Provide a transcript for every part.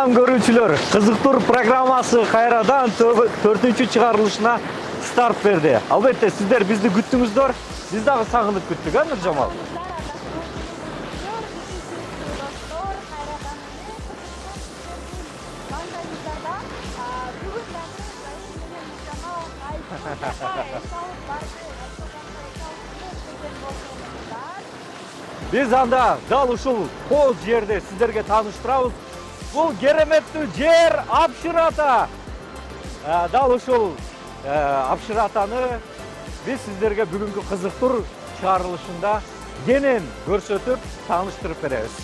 Кадырман көрүүчүлөр, кызыктуу программасы кайрадан 4-чү чыгарылышына старт берди. Албетте сиздер бизди күттүңүздөр, биз дагы сагынып күттүк, Нуржамал. Биз анда дал ушул кол жерде сиздерге тааныштырабыз. Бул кереметтүү жер Апшырата. Дал ушул Апшыратаны биз сиздерге бүгүнкү кызыктуу чыгарылышында кенен көрсөтүп, тааныштырып беребиз.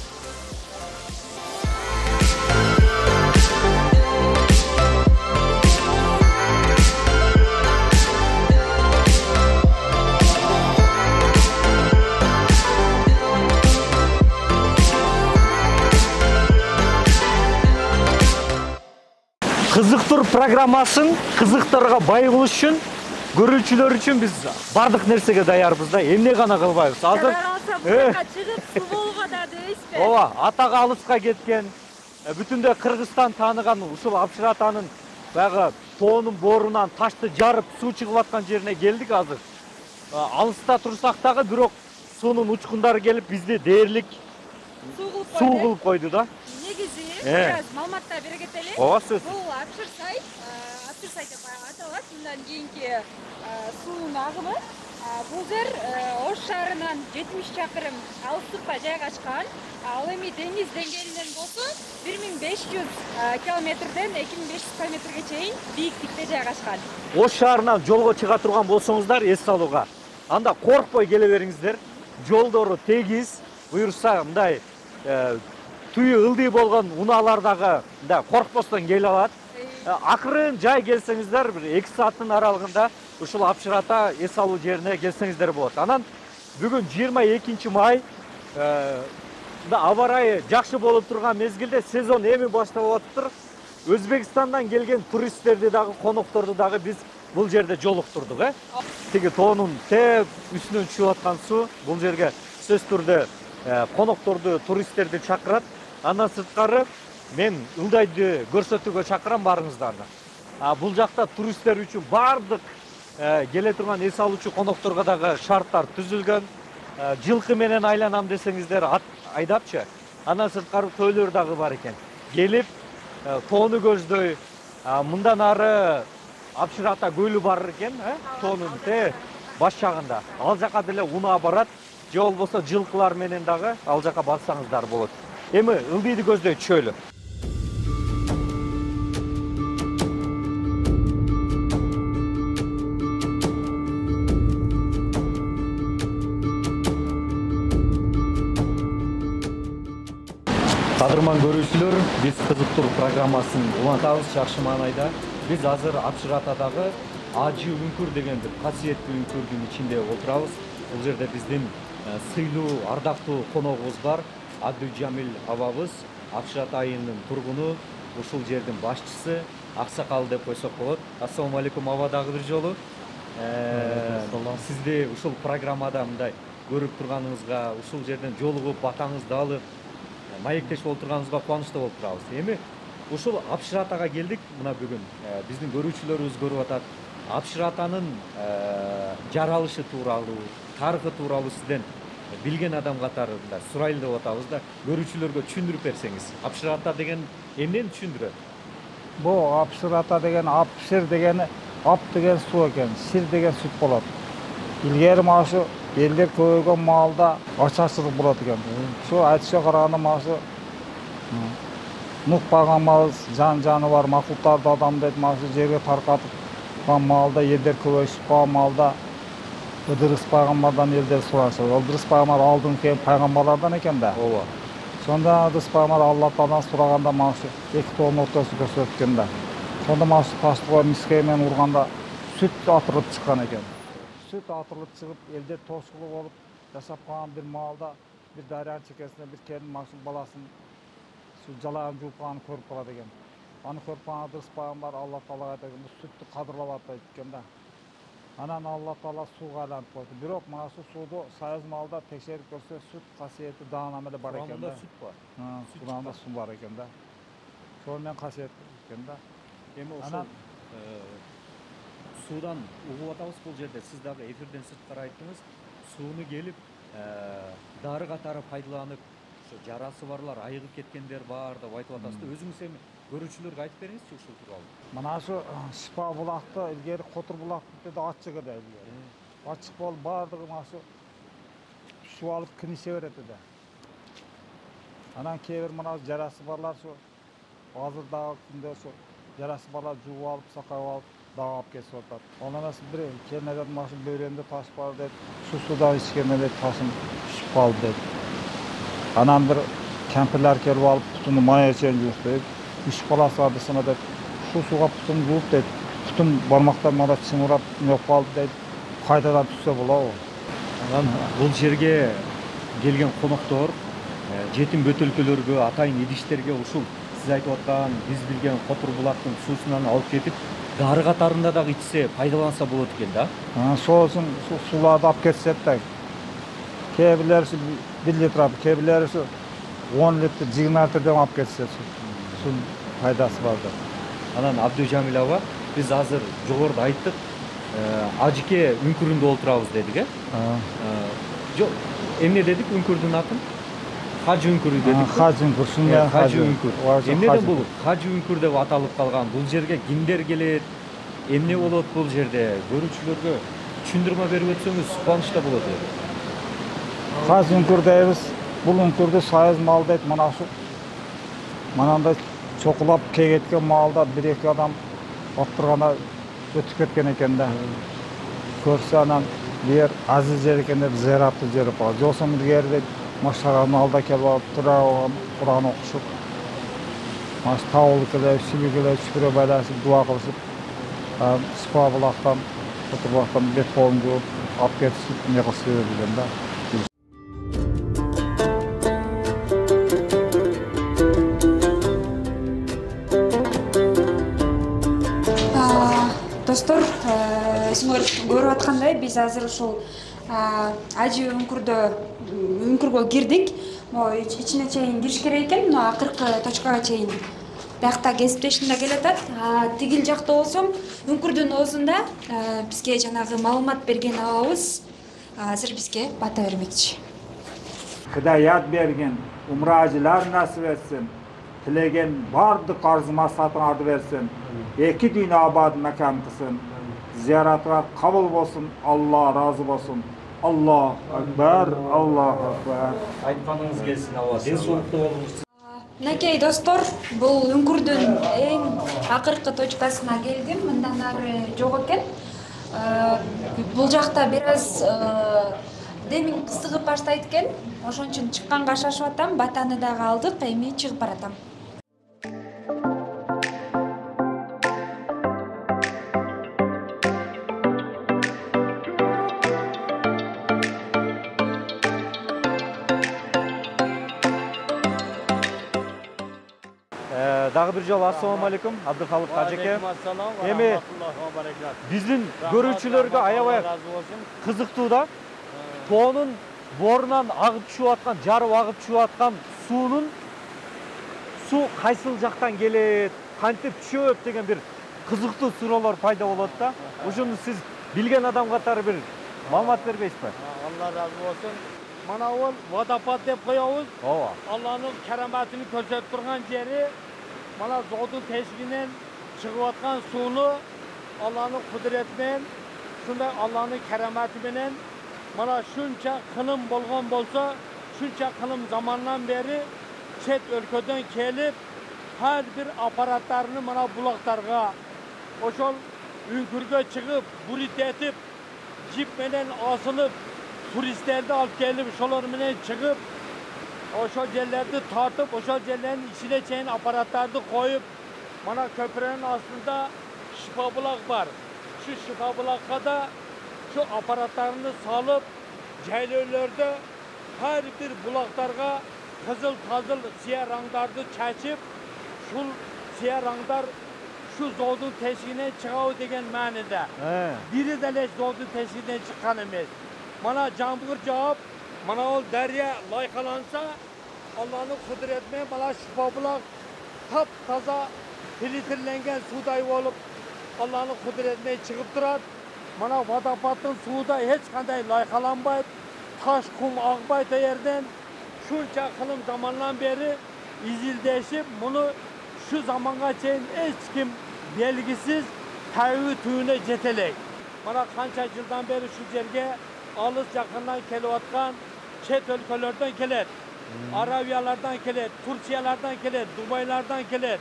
Кызыктуу программасын кызыктарга бай кылыш үчүн, көрүүчүлөр үчүн биз бардык нерсеге даярбыз да, эмне гана кылбайбыз. Азыр чыгып суу болууга да дейсизби? Ооба, атага алыска кеткен, бүтүндөй Кыргызстан тааныган ушул Апшыратанын баягы тоонун боорунан ташты жарып суу чыгып аткан жерине келдик азыр. Алыста турсак дагы, бирок суунун учкундары келип бизди дээрлик суу кылып койду да. Негизи бираз маалыматтар бере кетели. Ооба, сөз. Бул Апшырсай деп аталат. Мындан кийинки суунун агымы. Бул жер Ош шаарынан 70 чакырым алыстыкта жайгашкан. Ал эми деңиз деңгээлинен болсо 1500 километрден 2500 километрге чейин бийиктикте жайгашкан. Ош шаарынан жолго чыга турган болсоңуздар, эс алууга. Анда коркпой келе бериңиздер. Жолдору тегиз, буюрса мындай түйү ылдый болгон унаалар дагы коркпостон келе алат. Акырын жай келсеңиздер, бир 2 сааттын аралыгында ушул Апшырата эс алуу жерине келсеңиздер болот. Анан бүгүн 22 май, аба ырайы жакшы болуп турган мезгилде сезон эми башталып атыптыр. Өзбекстандан келген туристтерди дагы, конокторду дагы биз бул жерде жолуктурдук, Тиги тоонун теп үстүнөн түшүп аткан суу бул жерге сөзсүз түрдө конокторду, туристтерди чакырат. Андан сырткары мен ылдайды көрсөтүүгө чакырам барыңыздарды. Бул жакта туристтер үчүн бардык келе турган эс алуучу конокторго дагы шарттар түзүлгөн. Жылкы менен айланам десеңиздер, ат айдапчы. Андан сырткары төөлөр дагы бар экен. Келип тоону көздөй, мындан ары Апшырата көлү бар экен, тоонун баш жагында. Ал жака деле унаа барат. Же болбосо жылкылар менен дагы ал жака барсаңыздар болот. Эми ылдыйды көздөй түшөлү. Кадырман көрүүчүлөр, биз кызыктуу программасын улантабыз жакшы маанайда. Биз азыр Апшыратадагы Ажы үңкүр деген бир касиеттүү үңкүрдүн ичинде отурабыз. Бул жерде биздин сыйлуу, ардактуу коногубуз бар. Абдужамил абабыз, Апшырата айылынын тургуну, ушул жердин башчысы, Аксакал деп койсок болот. Ассаламу алейкум аба, дагы бир жолу. Сизди ушул программада мындай көрүп турганыңызга, ушул жерден жолугуп, батаңызды алып, маектешип отурганыңызга кубанычтуу болуп турабыз. Эми ушул Апшыратага келдик. Мына бүгүн биздин көрүүчүлөрүбүз көрүп атат. Апшыратанын жаралышы тууралуу, тарыхы тууралуу сизден билген адам катарында сурайлы деп атабыз да, көрүүчүлөргө түшүндүрүп берсеңиз. Апшырата деген эмнени түшүндүрөт? Бул Апшырата деген апшыр дегени ап деген суу экен, сир деген сүт болот. Илгери машы элдер көбөйгөн маалда ачарчылык болот экен. Ушу айтышка караганда машы Нух пайгамбарыбыз жаныбар макулуктарды адамдарды машы жерге таркатып маалда элдер көбөйүшүп калган маалда Ыдырыс пайгамбардан элдер сурашы. Ыдырыс пайгамбар алдыңкы пайгамбарлардан экен да. Ооба. Сонда Ыдырыс пайгамбар Алла Тааладан сураганда машы эки тоонун ортосун көрсөткөн да. Сонда машы таштыга мискей менен урганда сүт атырылып чыккан экен. Сүт атырылып чыгып, элдер тошкулуу болуп жашап калган бир маалда бир дарыянын чекесинде бир келин машы баласын жалагын жууп калганын көрүп калат экен. Аны көрүп калган Ыдырыс пайгамбар Алла Таалага айтат экен, бул сүттү кадырлап атпайт экен да. Анан Алла Таала сууга айлантып койду. Бирок мына ушул сууду сайыз маалда текшерип көрсө сүт касиети даана эле бар экен да. Сүт бар. Курамында суу бар экен да. Sonымен қасиет екен да. Эми Анан- ошол суудан угуп атабыз бул жерде. Сиз дагы эфирден сырткары айттыңыз. Сууну келип дары катары пайдаланып, ошо жарасы барлар, айыгып кеткендер бар деп айтып атасыз да. Өзүңүз эми көрүүчүлөргө айтып бериңизчи ушул тууралуу. Мына шу Шипа булакты илгери Котур булак деди ачык эди илгери. Ачык болуп бардыгы мына шу алып кинише берет эди. Анан кээ бир мына жарасы барлар шу азыр дагы күндө шу жарасы барлар жууп алып, сакап алып дагы алып кетип атат. Онан эмес бир кенеден мына шу бөйрөмдө таш бар деп, шу судан ичкенде ташым түшүп калды деп. Анан бир кемпирлер келип алып путуну мая чейин жууп деп, 3 баласы бар десем деп, шу суга путун жууп деп, путун бармактар мана чыңырап неп калды деп, кайдадан түшсө болобу? Анан бул жерге келген коноктор жетим бөтөлкөлөргө, атайын идиштерге ушул сиз айтып аткан биз билген Котур булактын суусунан алып кетип, дары катарында дагы ичсе, пайдаланса болот экен да. Сол үчүн суларды алып кетишет да. Кээ бирлери 1 литр, кээ бирлери 10 литр, 20 литрден алып кетишет. Сунун пайдасы бар да. Анан Абдужамил аба, биз азыр жогоруда айттык, ажыке үңкүрүндө олтурабыз дедик, Жок, эмне дедик үңкүрдүн атын? Хажы үңкүрү дедик. Хажы үңкүр, шундай Хажы үңкүр. Эмнеден бул Хажы үңкүр деп аталып калган? Бул жерге кимдер келет? Эмне болот бул жерде? Көрүүчүлөргө түшүндүрмө берип өтсөңүз кубанычта болот эле. Хажы үңкүр дейбиз. Бул үңкүрдү сайыз мал дейт, мына шу. Манандай чокулап кегеткен малда 1-2 адам оттурганда өтүп кеткен экен да. Көрсө анан бер азиз жер экен деп зыяраттуу жер бар. Жосом илгери машаганын алда келип алып тура Куран окушуп, маш табылып келип, шүбүгөлөп, шүкүрө байлашып, дуа кылышып, Шипа булактан, Котур булактан бет колун жууп, алып кетишип, эмне кылышып берилген да. Достор, өзүңөр көрүп аткандай, биз азыр ушул ажы үңкүргө кирдик. Могу ичине чейин кириш керек экен, мына акыркы точкага чейин. Биякта кесиптешим да келатат. Тигил жакта болсо үңкүрдүн оозунда бизге жанагы маалымат берген абабыз азыр бизге бата бермекчи. Хыдаят берген, умражылар насip etsin. Tilegen bardıq arzu masatını versin. Eki din abad mekan kılsın. Ziyaretler kabul olsun. Allah razı olsun. Allah Ekber, Allah Ekber. Айтканыңыз келсин аба. Денсаулыкта болуңуз. Мынакей достор, бул үңкүрдүн эң акыркы точкасына келдим. Мындан ары жок экен. Бул жакта бир аз демиң кысыгып баштайт экен. Ошон үчүн чыкканга шашып атам. Батаны дагы алдык, эми чыгып баратам. Дагы бир жолу ассаламу алейкум, Абдыхалык ажеке. Эми биздин көрүүчүлөргө аябай кызыктуу да. Тоонун борунан агып түшүп аткан, жарып агып түшүп аткан суу кайсыл жактан келет, кантип түшөт деген бир кызыктуу суроолор пайда болот да. Ушуну сиз билген адам катары бир маалымат бербейсизби? Allah razı olsun. Mana ol водопад деп коебуз. Ооба. Allah'ın keremetini көрсөтүп турган жери. Mana zoodun тешигинен чыгып аткан сууну Allah'ın кудуретинен, шундай Allah'ın керемети менен mana шунча кылым болгон болсо, шунча кылым замандан бери чет өлкөдөн келип, her bir аппараттарını mana булактарга, ошол үңкүргө чыгып, бурит этип, жип менен асылып, turistlerdi alıp gelip şolar menен çıkıp oşo yerlerdi tartıp oşo yerlerin içine çeyin aparatlardı koyup mana köprünün aslında Şipa bulak var. Şu Şipa bulakka da şu aparatlarını salıp jaylöylerde her bir bulaklarga kızıl tazıl siyah ranglardı çeçip şu siyah ranglar şu zoodun teşiğine çıkağı degen manide. Biri de leş zoodun teşiğine çıkan emes. Mana jambır cevap, mana ol derya laykalansa Allah'ın kudretine mana Şipa bulak Tap-taza filtrlengen suday olup Allah'ın kudretine çıkıp durar. Mana vodopodning suvida hech qanday loyqalanmaydi, tosh, qum oqmaydi yerdan. Shuncha qilim zamondan beri izildashib, buni shu zamonga chayin hech kim belgisiz tavi tuyuna jetelek. Mana qancha yildan beri shu yerga olis yaqindan kelayotgan chet o'lkalardan keladi. Arabiyalardan keladi, Turkiyalardan keladi, Dubaylardan keladi.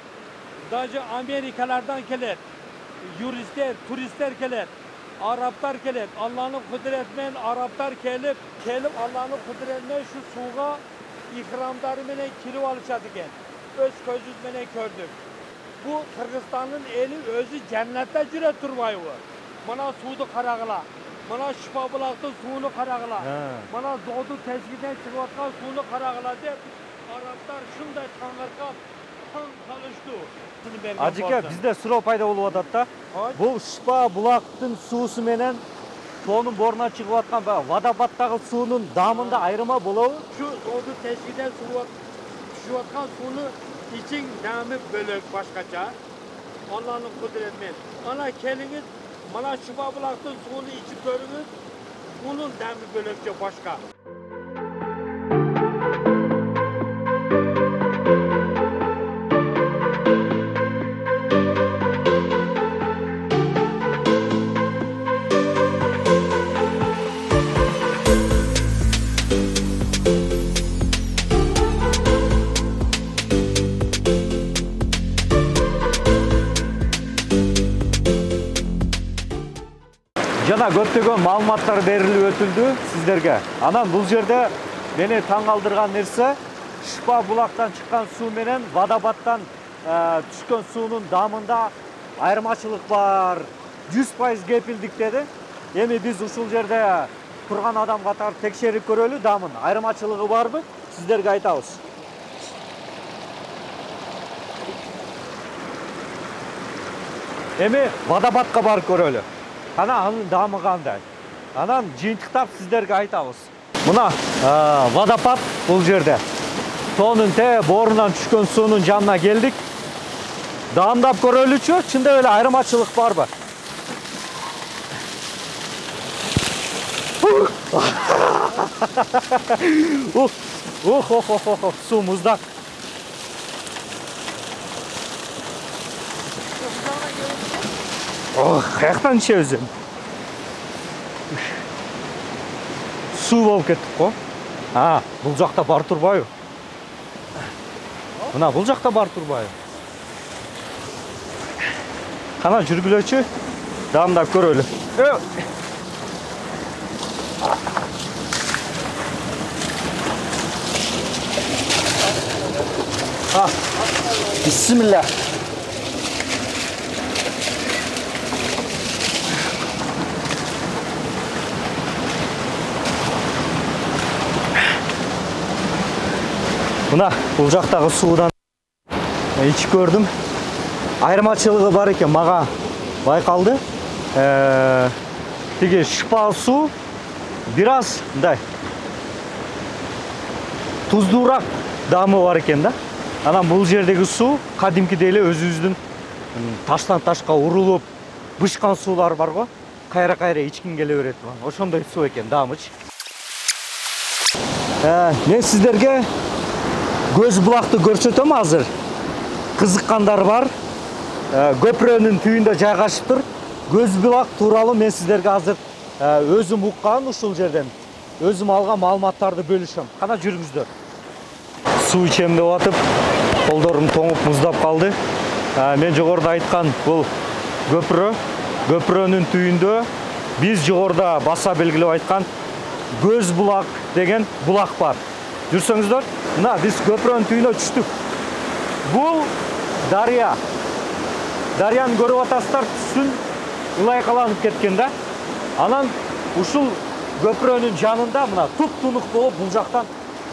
Даже Amerikalardan keladi. Yuristler, turistler keladi. Araplar keladi. Allah'ın kudretinden Araplar kelip Allah'ın kudretinden şu suğa ikramları menen kirip alışadı ekan. Öz gözümüz menen gördük. Bu Kırgızstan'ın eli özü cennette jüre turbayı. Mana suudu qaragıla. Mana Şifa bulaqtın suyunu qaragıla. Mana doğdu tezgiden çıkıvatkan suyunu qaragıla dep Araplar şunday tangırkap taң kalıştı. Ажеке, bizde сұрау пайда болып жатады да. Бұл Шипа бұлақтың суысы менен тоның борынан шығып жатқан водопадтағы суының дамында айырма болуы? Şu doğdu tezgiden düşüvatkan suyunu için dami bölük başkaça. Allah'ın kudretinden. Ana keliniz mana Şifa bulaqtın suyunu içip görünüz. Bunun dami bölükçe başka. Жана көптөгөн маалыматтар берилип өтүлдү сиздерге. Анан бул жерде мени таң калтырган нерсе Шипа булактан чыккан суу менен водопадтан түшкөн суунун дамында айырмачылык бар. 100% кепилдик деди. Эми биз ушул жерде турган адам катары текшерип көрөлү дамын. Айырмачылыгы барбы? Сиздерге айтабыз. Эми водопадка барып көрөлү. Ana anın damı qanday. Anan жыйынтыктап сиздерге айтабыз. Мына водопад бул жерде. Тоонун борунан түшкөн суунун жанына келдик. Дамдап көрөлүчү, чында эле айырмачылык барбы? Суу муздак. Каяктан ичебиз эми? Суу болуп кеттик го. Бул жакта бар турбайбы? Мына бул жакта бар турбайбы? Кана жүргүлөчү, дамдап көрөлү. Бисмилlah. Мына бул жактагы суудан ичип көрдүм. Айырмачылыгы бар экен, мага байкалды. Тиги Шипа суу бир аз мындай туздуураак даамы бар экен да. Анан бул жердеги суу кадимкидей эле өзүбүздүн таштан ташка урулуп бышкан суулар бар го. Кайра ичким келе берет. Ошондой суу экен даамычы. Мен сиздерге көз булакты көрсөтөм азыр. Кызыккандар бар. Көпүрөнүн түбүндө жайгашыптыр. Көз булак тууралуу мен сиздерге азыр өзүм уккан ушул жерден. Өзүм алган маалыматтарды бөлүшөм. Кана жүрүңүздөр. Суу ичем деп атып, колдорум тоңуп муздап калды. Мен жогоруда айткан бул көпүрө. Көпүрөнүн түбүндө биз жогоруда баса белгилеп айткан көз булак деген булак бар. Жүрсөңүздөр, мына биз көпүрөнүн түбүнө түштүк. Бул дарыя. Дарыяны көрүп атасыздар, түшүн ылайкаланып кеткен да. Анан ушул көпүрөнүн жанында мына туп-тунук болуп бул жактан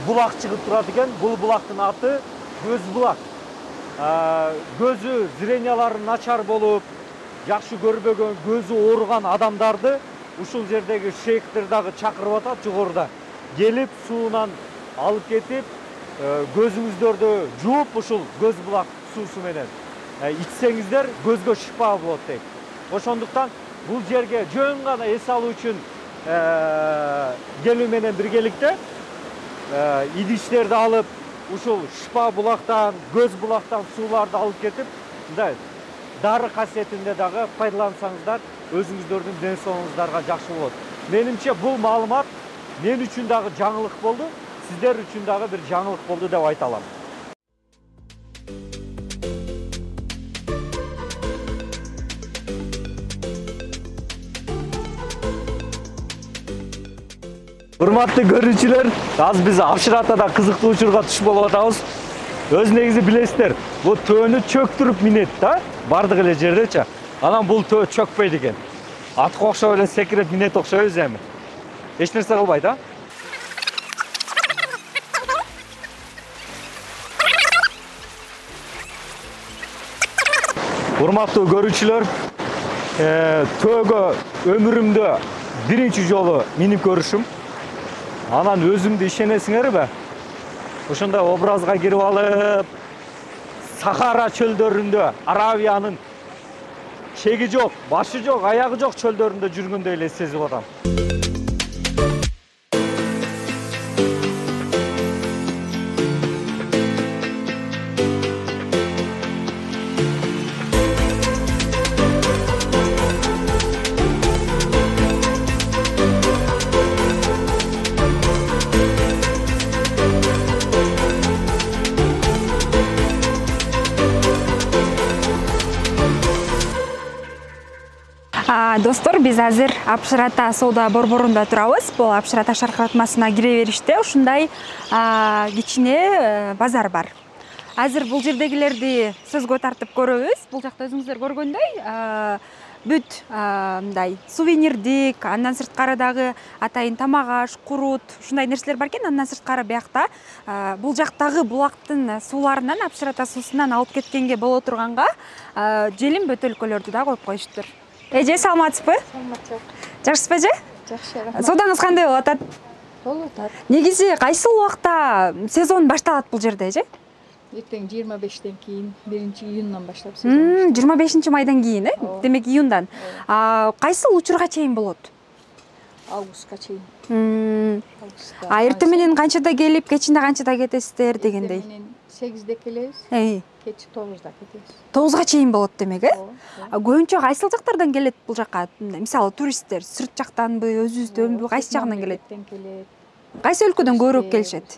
булак чыгып турат экен. Бул булактын аты көз булак. Көзү зрениялары начар болуп, жакшы көрбөгөн, көзү ооруган адамдарды ушул жердеги шейхтер дагы чакырып атат жогоруда. Келип суунан алып кетип, көзүңүздөрдү жууп ушул көз булак суусу менен ичсеңиздер көзгө шифа болот дейт. Ошондуктан бул жерге жөн гана эс алуу үчүн келүү менен биргеликте идиштерди алып, ушул шифа булактан, көз булактан сууларды алып кетип, мындай дары касиетинде дагы пайдалансаңыздар, өзүңүздөрдүн ден соолугуңуздарга жакшы болот. Менимче бул маалымат мен үчүн дагы жаңылык болду, сиздер үчүн дагы бир жаңылык болду деп айта алам. Урматтуу көрүүчүлөр, азыр биз Апшыратада кызыктуу учурга туш болуп атабыз. Өз негизи билесиздер, бул төөнү чөктүрүп минет да, бардык эле жердечи. Анан бул төө чөкпөйт экен. Атка окшоп эле секирип минет окшойбуз эми. Эч нерсе кылбайт, а? Урматтуу көрүүчүлөр, төөгө өмүрүмдө биринчи жолу минип көрүшүм. Анан өзүмдү ишенесиңерби? Ошондой образга кирип алып, Сахара чөлдөрүндө, Аравиянын чеги жок, башы жок, аягы жок чөлдөрүндө жүргөндөй эле сезип атам. Достор, биз азыр Апшырата соода борборунда турабыз. Бул Апшырата шаркыратмасына кире бериште ушундай кичине базар бар. Азыр бул жердегилерди сөзгө тартып көрөбүз. Бул жакта өзүңүздөр көргөндөй бүт мындай сувенирдик, андан сырткары дагы атайын тамак аш, курут, ушундай нерселер бар экен. Андан сырткары биякта бул жактагы булактын сууларынан, Апшырата суусунан алып кеткенге боло турганга желим бөтөлкөлөрдү да коюп коюштур. Эже, саламатсызбы? Саламатчылык. Жакшысызбы, эже? Жакшы, рахмат. Соодаңыз кандай болуп атат? Болуп атат. Негизи кайсыл убакта сезон башталат бул жерде, эже? Эртең 25-тен кийин, 1-июндан баштап сезон. 25 майдан кийин, Демек июндан. Кайсыл учурга чейин болот? Августка чейин. Эртең менен канчада келип, кечинде канчада кетесиздер дегендей. Эртең менен 8-де келебиз, кечи 9-да кетебиз. 9га чейин болот демек, Көбүнчө кайсыл жактардан келет бул жакка? Мисалы туристтер сырт жактанбы, өзүбүздөнбү, кайсы жагынан келет? Кайсы өлкөдөн көбүрөөк келишет?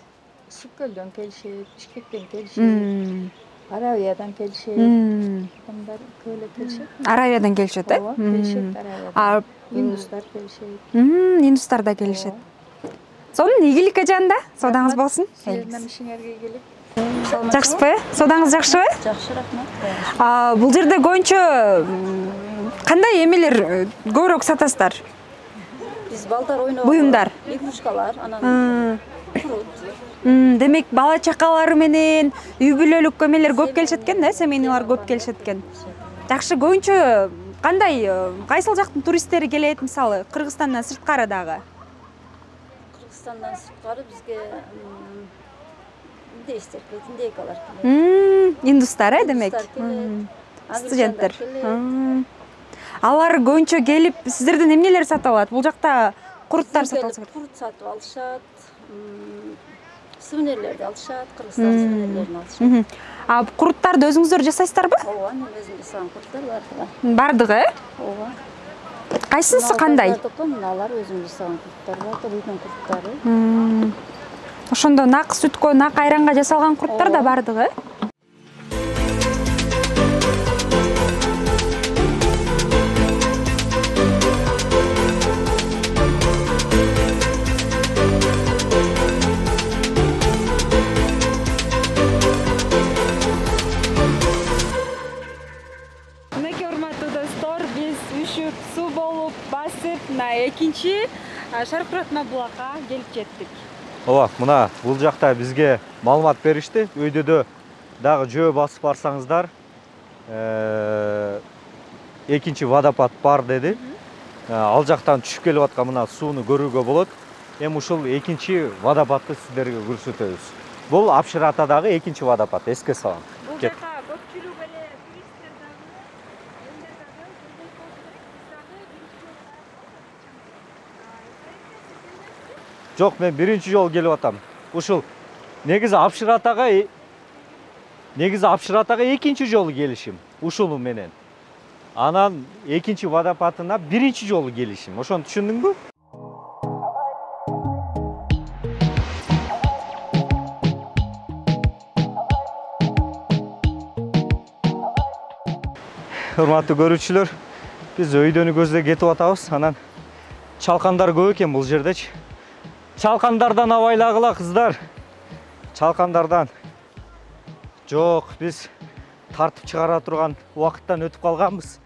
Сүккөлдөн келишет, Бишкектен келишет, Аравиядан келишет. Адамдар көбүлө келишет. Аравиядан келишет, Келишет Аравиядан. Индустар келишет. Индустар да келишет. Сонун ийгиликке жанда, соодаңыз болсун. Сиздин ишиңерге келип. Жакшысызбы? Соодаңыз жакшыбы? Жакшы, рахмат. Бул жерде көбүнчө кандай эмелер көбүрөөк сатасыздар? Биз балдар ойногон Буюмдар. Игрушкалар, анан курут. Демек бала чакалары менен үй бүлөлүк эмелер көп келишет экен, семейныйлар көп келишет экен. Жакшы, көбүнчө кандай, кайсыл жактын туристтери келет, мисалы, Кыргызстандан сырткары дагы? Кыргызстандан сырткары бизге индеистер келет, индейкалар келет. Индустар, демек. Студенттер. Алар көбүнчө келип, сиздерден эмнелер сатып алат? Бул жакта куруттар сатып алса керек. Курут сатып алышат, сувенирлерди алышат, Кыргызстан сувенирлерин алышат. Куруттарды өзүңүздөр жасайсыздарбы? Ооба, мен өзүм жасаган куруттар бардыгы. Бардыгы, Ооба. Кайсынысы кандай? Алар өзүм жасаган куруттар бар, үйдүн куруттары. Ошондо нак сүткө, нак айранга жасалган куруттар да бардыгы? Суу болуп, басып, экинчи шаркыратма булакка келип жеттик. Ооба, мына бул жакта бизге маалымат беришти. Өйдөдө дагы жөө басып барсаңыздар, экинчи водопад бар деди. Ал жактан түшүп келип аткан мына сууну көрүүгө болот. Эми ушул экинчи водопадты сиздерге көрсөтөбүз. Бул Апшыратадагы экинчи водопад, эске салам. Бул жака көп Жок, мен биринчи жолу келип атам. Ушул негизи Апшыр атага экинчи жолу келишим. Ушулу менен. Анан экинчи водопадына биринчи жолу келишим. Ошону түшүндүңбү? Урматтуу көрүүчүлөр, биз өйдөнү көздөй кетип атабыз. Анан чалкандар көп экен бул жердечи. Чалкандардан абайлагыла кыздар. Чалкандардан. Жок, биз тартып чыгара турган убакыттан өтүп калганбыз.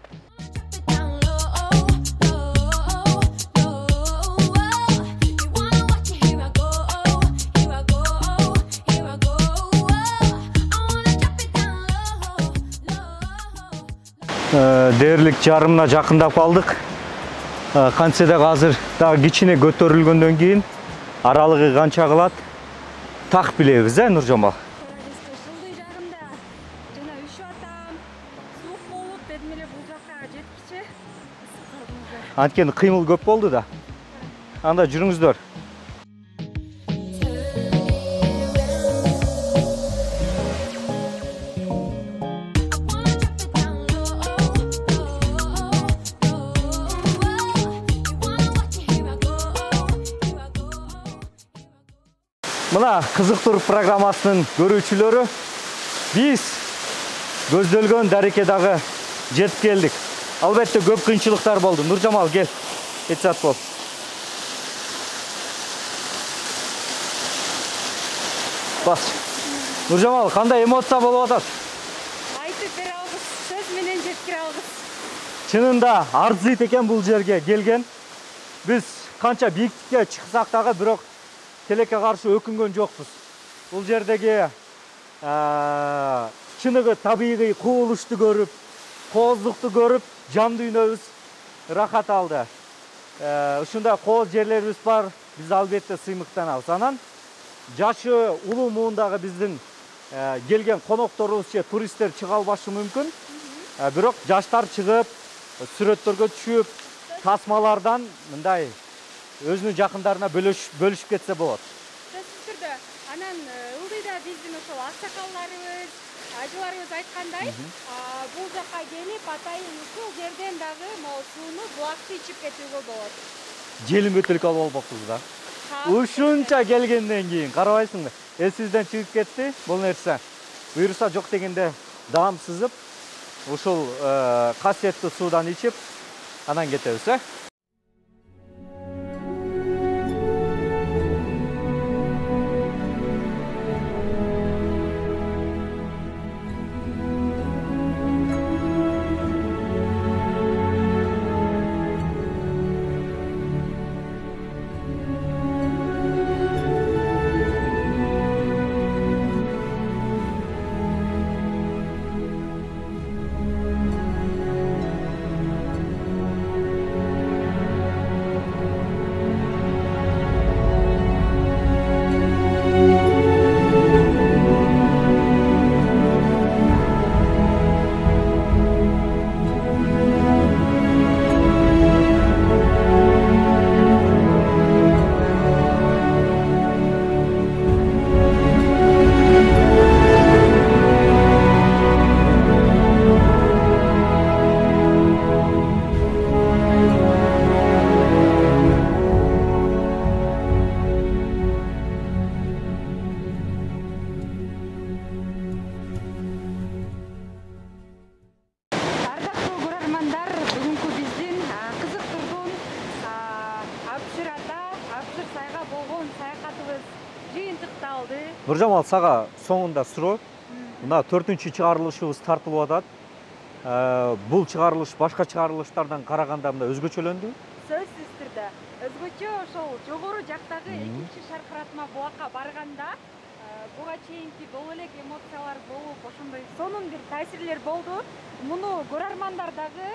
Дээрлик жарымына жакындап калдык. Кантсе да азыр дагы кичине көтөрүлгөндөн кийин аралыгы канча кылат так билебиз, Нуржамал? Ушулдой жагында жана үшүп атам. Суук болуп, дедим эле бул жакка жеткиче ысык калдым. Анткени кыймыл көп болду да. Анда жүрүңүздөр. Мына кызыктуу программасынын көрүүчүлөрү, биз көздөлгөн дарекке дагы жетип келдик. Албетте көп кыйынчылыктар болду. Нуржамал, кел. Этсат бол. Бас. Нуржамал, кандай эмоция болуп атат? Айтып бере албыз, сөз менен жеткире албыз. Чынында арзыйт экен бул жерге келген. Биз канча бийиктикке чыксак дагы бирок телекке каршы өкүнгөн жокпуз. Бул жердеги чыныгы табигый кубулушту көрүп, кооздукту көрүп, жан дүйнөбүз рахат алды. Ушундай кооз жерлерибиз бар, биз албетте сыймыктанабыз. Анан жашы улуу муундагы биздин келген конокторубуз же туристтер чыга албашы мүмкүн. Бирок жаштар чыгып, сүрөттөргө түшүп, тасмалардан мындай өзүнүн жакындарына бөлүшүп кетсе болот. Сөзсүз түрдө анан ылдыйда биздин ошол аксакалдарыбыз, ажыларыбыз айткандай, бул жакка келип атайын ушул жерден дагы могу сууну булакты ичип кетүүгө болот. Желимбетелик алып албакпыз да. Ушунча келгенден кийин карабайсыңбы? Эсибизден чыгып кетти бул нерсе. Буюрса жок дегенде даам сызып, ушул касиеттүү суудан ичип, анан кетебиз, Нуржамал, сага соңунда суроо. Мына 4-чү чыгарылышыбыз тартылып атат. Бул чыгарылыш башка чыгарылыштардан караганда мында өзгөчөлөндү? Сөзсүз түрдө өзгөчө ошол жогору жактагы экинчи шаркыратма булакка барганда буга чейинки дол элек эмоциялар болуп, ошондой сонун бир таасирлер болду. Муну көрөрмандар дагы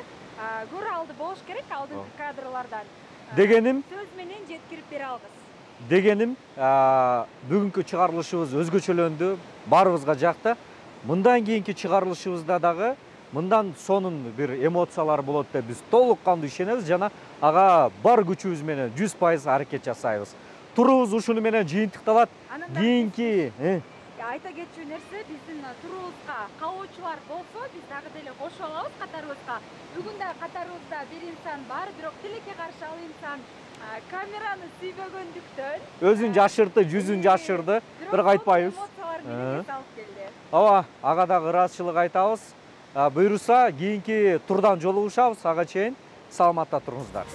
көрө алды болуш керек алдыңкы кадрлардан. Дегеним, сөз менен жеткирип бере албыз. Дегеним, бүгүнкү чыгарылышыбыз өзгөчөлөндү, баарыбызга жакты. Мындан кийинки чыгарылышыбызда дагы мындан сонун бир эмоциялар болот деп биз толук кандуу ишенебиз жана ага бар күчүбүз менен 100% аракет жасайбыз. турубуз ушуну менен жыйынтыкталат. Анан Кийинки айта кетчү нерсе, биздин турубузга кабылуучулар болсо, биз дагы деле кошуп алабыз катарыбызга. Бүгүн да катарыбызда бир инсан бар, бирок тилекке каршы ал инсан камераны сүйбөгөндүктөн өзүн жашырды, жүзүн жашырды. Бирок айтпайбыз. Ооба, ага дагы ыраазычылык айтабыз. Буйруса кийинки турдан жолугушабыз. Ага чейин саламатта туруңуздар.